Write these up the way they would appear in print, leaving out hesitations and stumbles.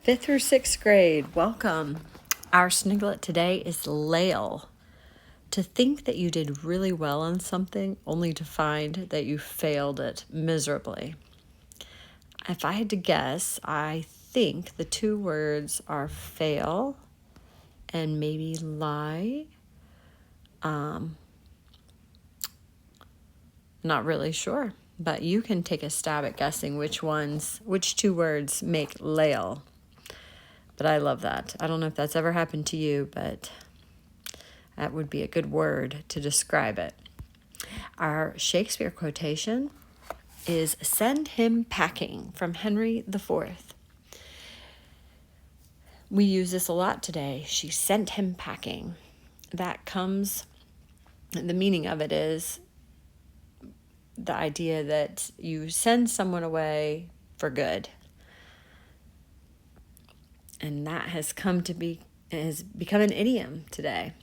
Fifth through sixth grade, welcome. Our Sniglet today is Lael. To think that you did really well on something only to find that you failed it miserably. If I had to guess, I think the two words are fail and maybe lie. Not really sure, but you can take a stab at guessing which two words make Lael. But I love that. I don't know if that's ever happened to you, but that would be a good word to describe it. Our Shakespeare quotation is "Send him packing" from Henry IV. We use this a lot today. She sent him packing. The meaning of it is the idea that you send someone away for good. And that has become an idiom today.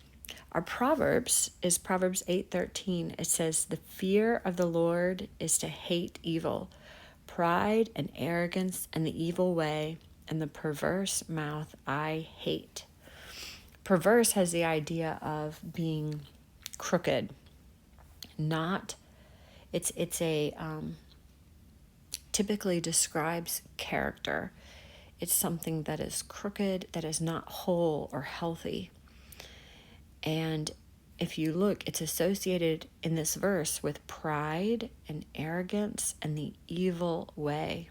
Our Proverbs is Proverbs 8:13. It says, "The fear of the Lord is to hate evil, pride and arrogance and the evil way, and the perverse mouth I hate." Perverse has the idea of being crooked. Typically describes character. It's something that is crooked, that is not whole or healthy. And if you look, it's associated in this verse with pride and arrogance and the evil way.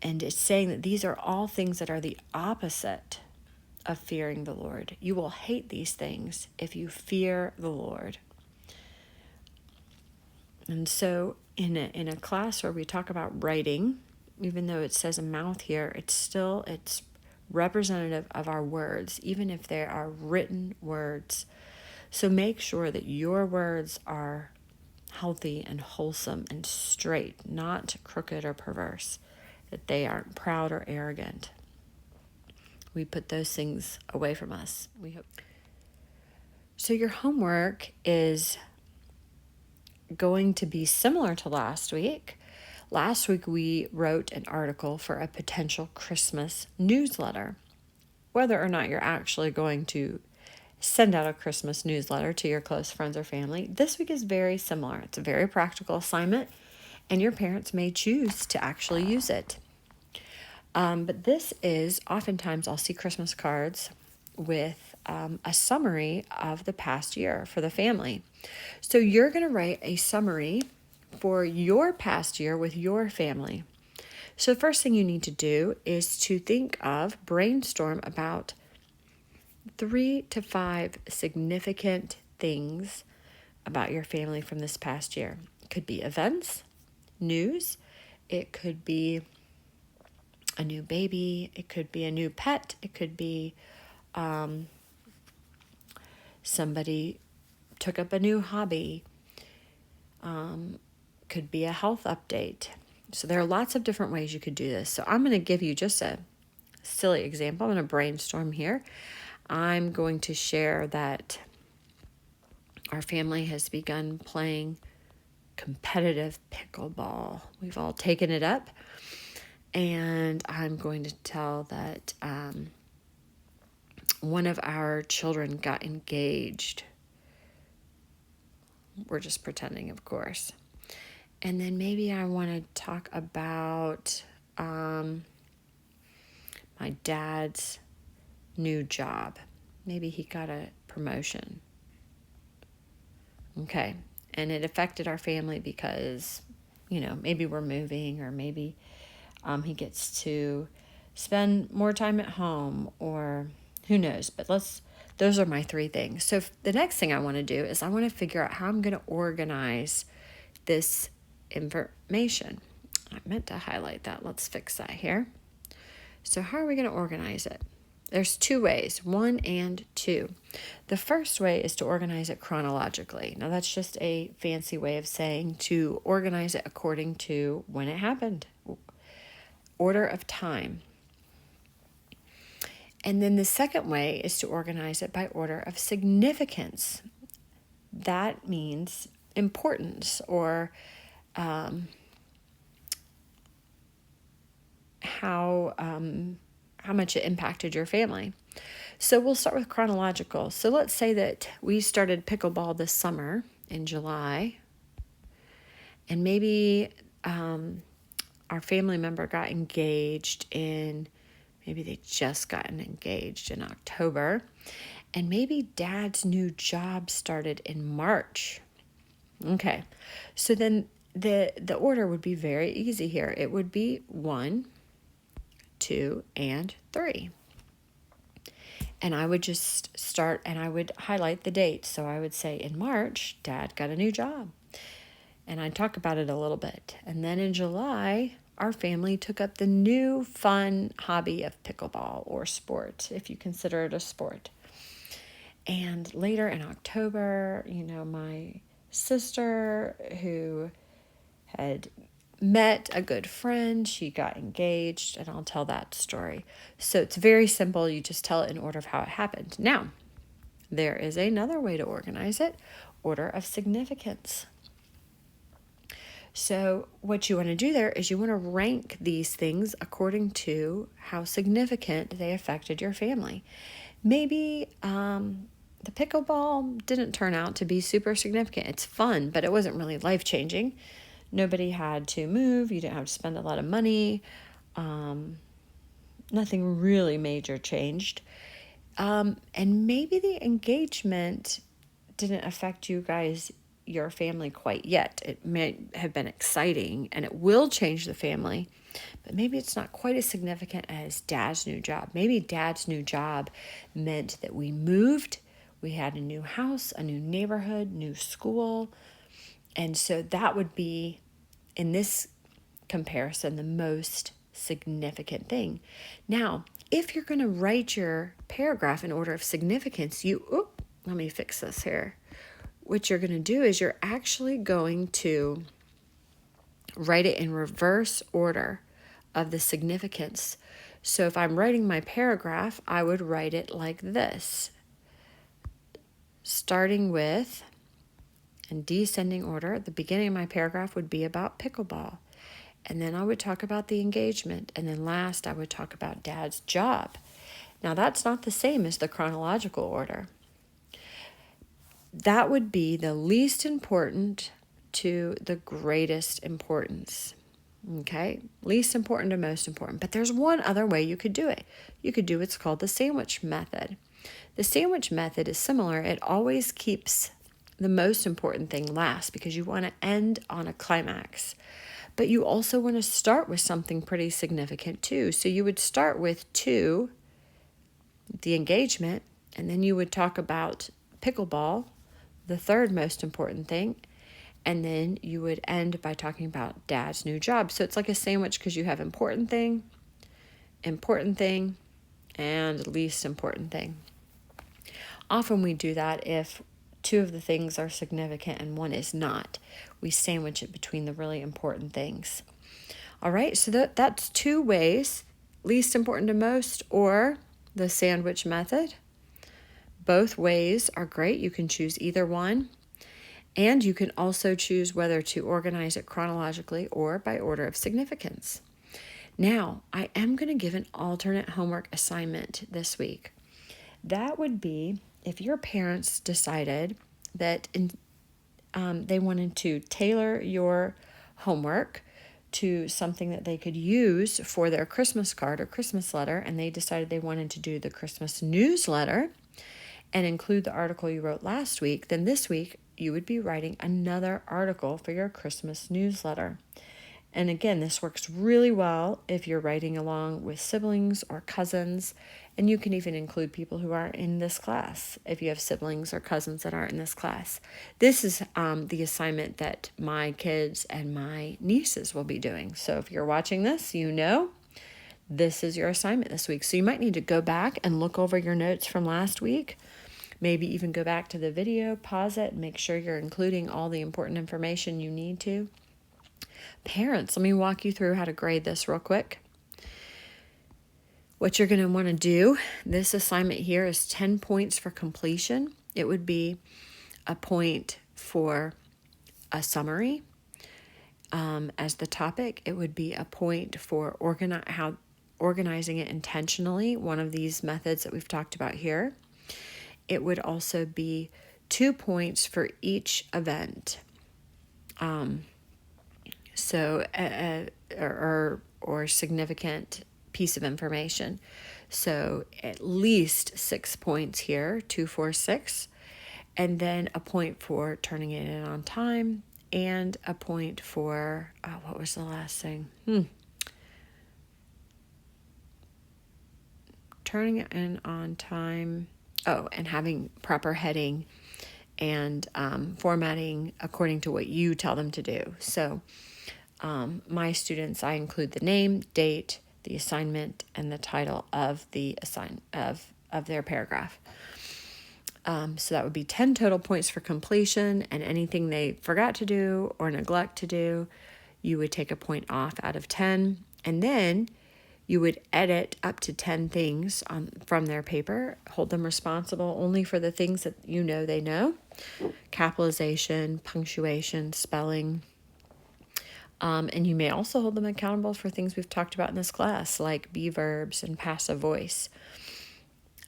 And it's saying that these are all things that are the opposite of fearing the Lord. You will hate these things if you fear the Lord. And so in a class where we talk about writing, even though it says a mouth here, it's representative of our words, even if they are written words. So make sure that your words are healthy and wholesome and straight, not crooked or perverse, that they aren't proud or arrogant. We put those things away from us. We hope. So your homework is going to be similar to last week. Last week we wrote an article for a potential Christmas newsletter. Whether or not you're actually going to send out a Christmas newsletter to your close friends or family, this week is very similar. It's a very practical assignment, and your parents may choose to actually use it. But this is, oftentimes I'll see Christmas cards with a summary of the past year for the family. So you're going to write a summary for your past year with your family. So the first thing you need to do is to brainstorm about 3 to 5 significant things about your family from this past year. It could be events, news, it could be a new baby, it could be a new pet, it could be somebody took up a new hobby, could be a health update. So there are lots of different ways you could do this. So I'm going to give you just a silly example. I'm going to brainstorm here. I'm going to share that our family has begun playing competitive pickleball. We've all taken it up. And I'm going to tell that one of our children got engaged. We're just pretending, of course. And then maybe I want to talk about my dad's new job. Maybe he got a promotion. Okay. And it affected our family because, maybe we're moving, or maybe he gets to spend more time at home, or who knows. But those are my 3 things. So the next thing I want to do is I want to figure out how I'm going to organize this information. I meant to highlight that. Let's fix that here. So how are we going to organize it? There's 2 ways, 1 and 2. The first way is to organize it chronologically. Now that's just a fancy way of saying to organize it according to when it happened. Order of time. And then the second way is to organize it by order of significance. That means importance, or how much it impacted your family. So we'll start with chronological. So let's say that we started pickleball this summer in July, and maybe our family member got engaged maybe they just gotten engaged in October, and maybe dad's new job started in March. Okay, so then the order would be very easy here. It would be 1, 2, and 3. And I would just start and I would highlight the date. So I would say in March, Dad got a new job. And I'd talk about it a little bit. And then in July, our family took up the new fun hobby of pickleball, or sport, if you consider it a sport. And later in October, my sister, who had met a good friend, she got engaged, and I'll tell that story. So it's very simple. You just tell it in order of how it happened. Now, there is another way to organize it: order of significance. So what you want to do there is you want to rank these things according to how significant they affected your family. Maybe the pickleball didn't turn out to be super significant. It's fun, but it wasn't really life-changing. Nobody had to move. You didn't have to spend a lot of money. Nothing really major changed. And maybe the engagement didn't affect your family quite yet. It may have been exciting and it will change the family, but maybe it's not quite as significant as Dad's new job. Maybe Dad's new job meant that we moved, we had a new house, a new neighborhood, new school. And so that would be, in this comparison, the most significant thing. Now, if you're going to write your paragraph in order of significance, let me fix this here. What you're going to do is you're actually going to write it in reverse order of the significance. So if I'm writing my paragraph, I would write it like this: starting with, in descending order, the beginning of my paragraph would be about pickleball. And then I would talk about the engagement. And then last, I would talk about Dad's job. Now, that's not the same as the chronological order. That would be the least important to the greatest importance. Okay? Least important to most important. But there's one other way you could do it. You could do what's called the sandwich method. The sandwich method is similar. It always keeps the most important thing last because you want to end on a climax. But you also want to start with something pretty significant too. So you would start with 2, the engagement, and then you would talk about pickleball, the third most important thing, and then you would end by talking about Dad's new job. So it's like a sandwich because you have important thing, and least important thing. Often we do that if 2 of the things are significant and 1 is not. We sandwich it between the really important things. All right, so that's 2 ways: least important to most, or the sandwich method. Both ways are great. You can choose either one. And you can also choose whether to organize it chronologically or by order of significance. Now, I am going to give an alternate homework assignment this week. That would be if your parents decided that they wanted to tailor your homework to something that they could use for their Christmas card or Christmas letter, and they decided they wanted to do the Christmas newsletter and include the article you wrote last week, then this week you would be writing another article for your Christmas newsletter. And again, this works really well if you're writing along with siblings or cousins, and you can even include people who aren't in this class if you have siblings or cousins that aren't in this class. This is the assignment that my kids and my nieces will be doing. So if you're watching this, this is your assignment this week. So you might need to go back and look over your notes from last week. Maybe even go back to the video, pause it, and make sure you're including all the important information you need to. Parents, let me walk you through how to grade this real quick. What you're going to want to do, this assignment here is 10 points for completion. It would be a point for a summary as the topic. It would be a point for organizing it intentionally, one of these methods that we've talked about here. It would also be 2 points for each event. Or significant piece of information. So at least 6 points here, 2, 4, 6, and then a point for turning it in on time, and a point for what was the last thing? Turning it in on time. Oh, and having proper heading and formatting according to what you tell them to do. So my students, I include the name, date, the assignment, and the title of the of their paragraph. So that would be 10 total points for completion, and anything they forgot to do or neglect to do, you would take a point off out of 10. And then you would edit up to 10 things from their paper, hold them responsible only for the things that you know they know: capitalization, punctuation, spelling. And you may also hold them accountable for things we've talked about in this class, like be verbs and passive voice.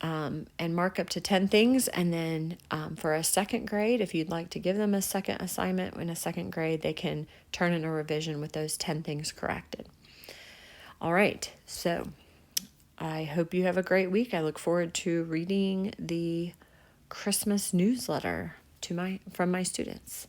And mark up to 10 things. And then for a second grade, if you'd like to give them a second assignment in a second grade, they can turn in a revision with those 10 things corrected. All right, so I hope you have a great week. I look forward to reading the Christmas newsletter from my students.